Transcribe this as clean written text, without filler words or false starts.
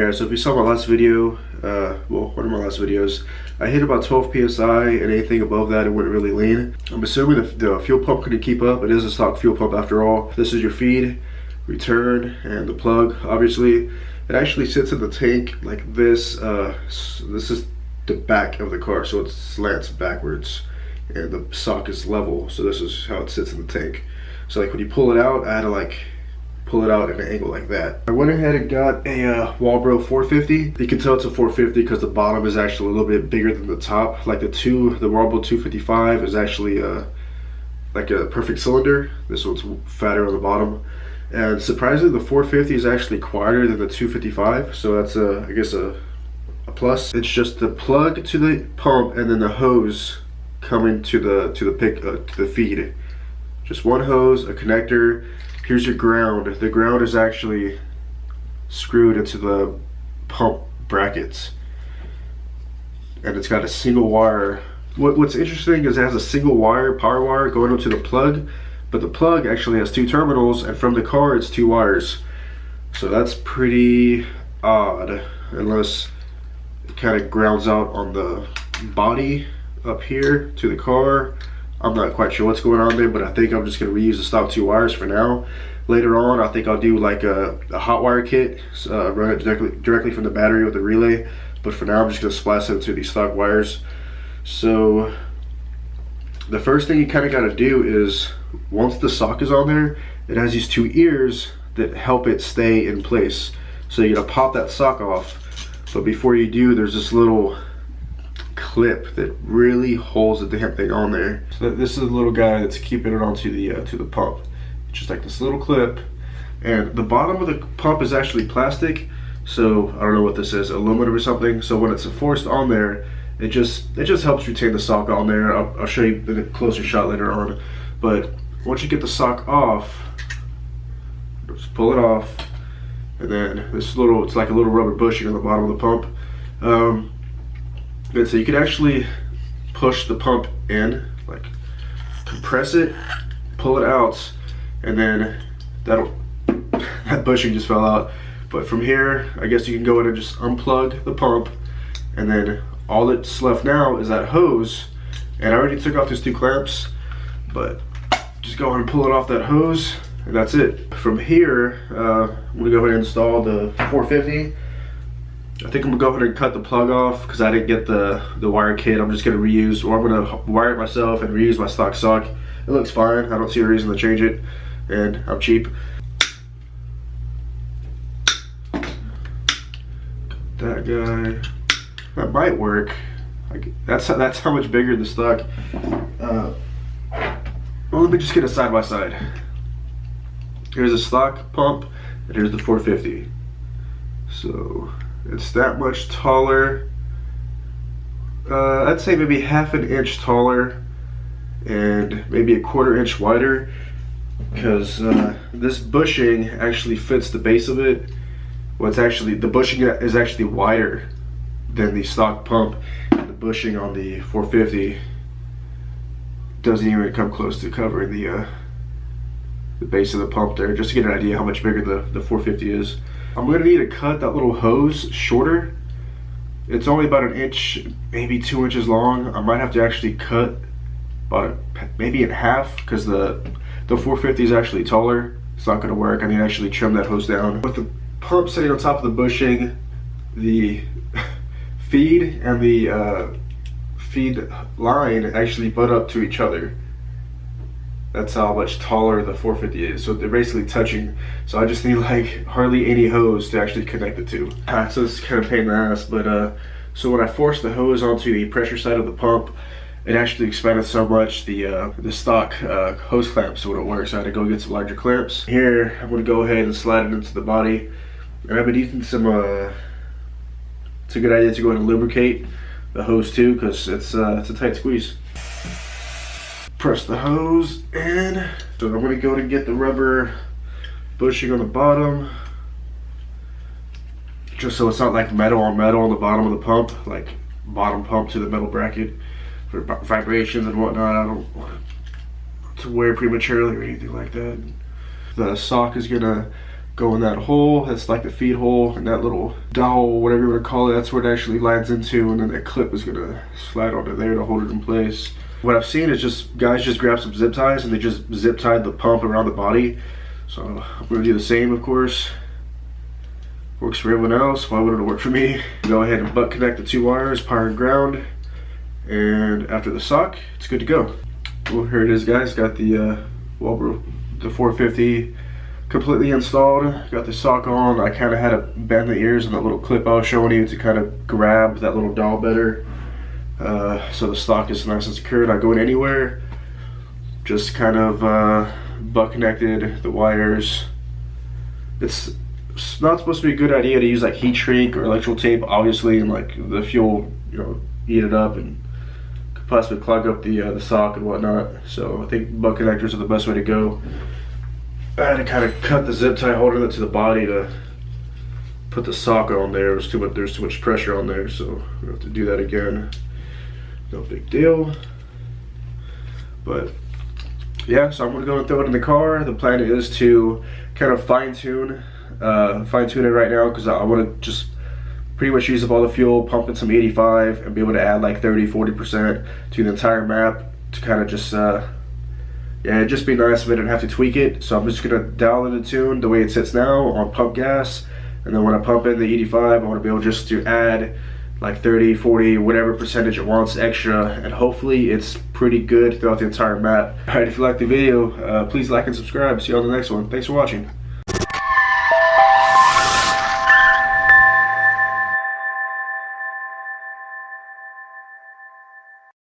guys, so if you saw my last video, well, one of my last videos, I hit about 12 psi, and anything above that, it wouldn't really lean. I'm assuming the fuel pump couldn't keep up. It is a stock fuel pump after all. This is your feed, return, and the plug. Obviously, it actually sits in the tank like this. This is the back of the car, so it slants backwards, and the sock is level. So this is how it sits in the tank. So like when you pull it out, I had to like pull it out at an angle like that. I went ahead and got a Walbro 450. You can tell it's a 450 because the bottom is actually a little bit bigger than the top. Like the Walbro 255 is actually like a perfect cylinder. This one's fatter on the bottom. And surprisingly, the 450 is actually quieter than the 255. So that's I guess a plus. It's just the plug to the pump and then the hose coming to the feed. Just one hose, a connector. Here's your ground. The ground is actually screwed into the pump brackets, and it's got a single wire. What's interesting is it has a single wire, power wire, going into the plug, but the plug actually has two terminals, and from the car it's two wires. So that's pretty odd, unless it kind of grounds out on the body up here to the car. I'm not quite sure what's going on there, but I think I'm just going to reuse the stock two wires for now. Later on, I think I'll do like a hot wire kit, run it directly from the battery with a relay. But for now, I'm just going to splice it into these stock wires. So the first thing you kind of got to do is, once the sock is on there, it has these two ears that help it stay in place. So you're going to pop that sock off. But before you do, there's this little clip that really holds the damn thing on there. So this is the little guy that's keeping it onto the to the pump. It's just like this little clip, and the bottom of the pump is actually plastic. So I don't know what this is, aluminum or something. So when it's forced on there, it just helps retain the sock on there. I'll show you in a closer shot later on. But once you get the sock off, just pull it off, and then it's like a little rubber bushing on the bottom of the pump. And so you can actually push the pump in, like compress it, pull it out, and then that bushing just fell out. But from here, I guess you can go in and just unplug the pump, and then all that's left now is that hose. And I already took off these two clamps, but just go ahead and pull it off that hose, and that's it. From here, I'm gonna go ahead and install the 450. I think I'm gonna go ahead and cut the plug off because I didn't get the wire kit. I'm just gonna reuse, or I'm gonna wire it myself and reuse my stock sock. It looks fine. I don't see a reason to change it, and I'm cheap. That guy, that might work. That's how much bigger the stock. Well, let me just get a side by side. Here's a stock pump, and here's the 450. So it's that much taller. I'd say maybe half an inch taller and maybe a quarter inch wider, because this bushing actually fits the base of it. Well, it's actually, the bushing is actually wider than the stock pump. The bushing on the 450 doesn't even come close to covering the base of the pump there, just to get an idea how much bigger the 450 is. I'm going to need to cut that little hose shorter. It's only about an inch, maybe 2 inches long. I might have to actually cut about maybe in half, because the 450 is actually taller. It's not going to work. I need to actually trim that hose down. With the pump sitting on top of the bushing, the feed and the feed line actually butt up to each other. That's how much taller the 450 is. So they're basically touching. So I just need like hardly any hose to actually connect the two. So it's kind of a pain in the ass, but so when I forced the hose onto the pressure side of the pump, it actually expanded so much the stock hose clamps wouldn't work. So I had to go get some larger clamps. Here, I'm gonna go ahead and slide it into the body. And I've been using some, it's a good idea to go ahead and lubricate the hose too, because it's a tight squeeze. Press the hose in. So I'm gonna go to get the rubber bushing on the bottom, just so it's not like metal on metal on the bottom of the pump, like bottom pump to the metal bracket for vibrations and whatnot. I don't want to wear prematurely or anything like that. The sock is gonna go in that hole. That's like the feed hole, and that little dowel, whatever you want to call it, that's where it actually lands into, and then that clip is gonna slide onto there to hold it in place. What I've seen is just guys just grab some zip ties and they just zip tied the pump around the body. So I'm gonna do the same, of course. Works for everyone else, why wouldn't it work for me? Go ahead and butt connect the 2 wires, power and ground, and after the sock, it's good to go. Well, here it is, guys. Got the Walbro, the 450 completely installed. Got the sock on. I kind of had to bend the ears on that little clip I was showing you to kind of grab that little dowel better. So the stock is nice and secured. Not going anywhere. Just kind of butt connected the wires. It's not supposed to be a good idea to use like heat shrink or electrical tape, obviously, and like the fuel, you know, eat it up and could possibly clog up the sock and whatnot. So I think butt connectors are the best way to go. I had to kind of cut the zip tie holding it to the body to put the sock on there. There's too much pressure on there, so we have to do that again. No big deal. But yeah, so I'm gonna go and throw it in the car. The plan is to kind of fine tune it right now, because I want to just pretty much use up all the fuel, pump in some E85, and be able to add like 30-40% to the entire map to kind of just yeah, it'd just be nice if I didn't have to tweak it. So I'm just gonna dial in the tune the way it sits now on pump gas, and then when I pump in the E85, I want to be able just to add like 30, 40, whatever percentage it wants extra, and hopefully it's pretty good throughout the entire map. Alright, if you liked the video, please like and subscribe. See you on the next one. Thanks for watching.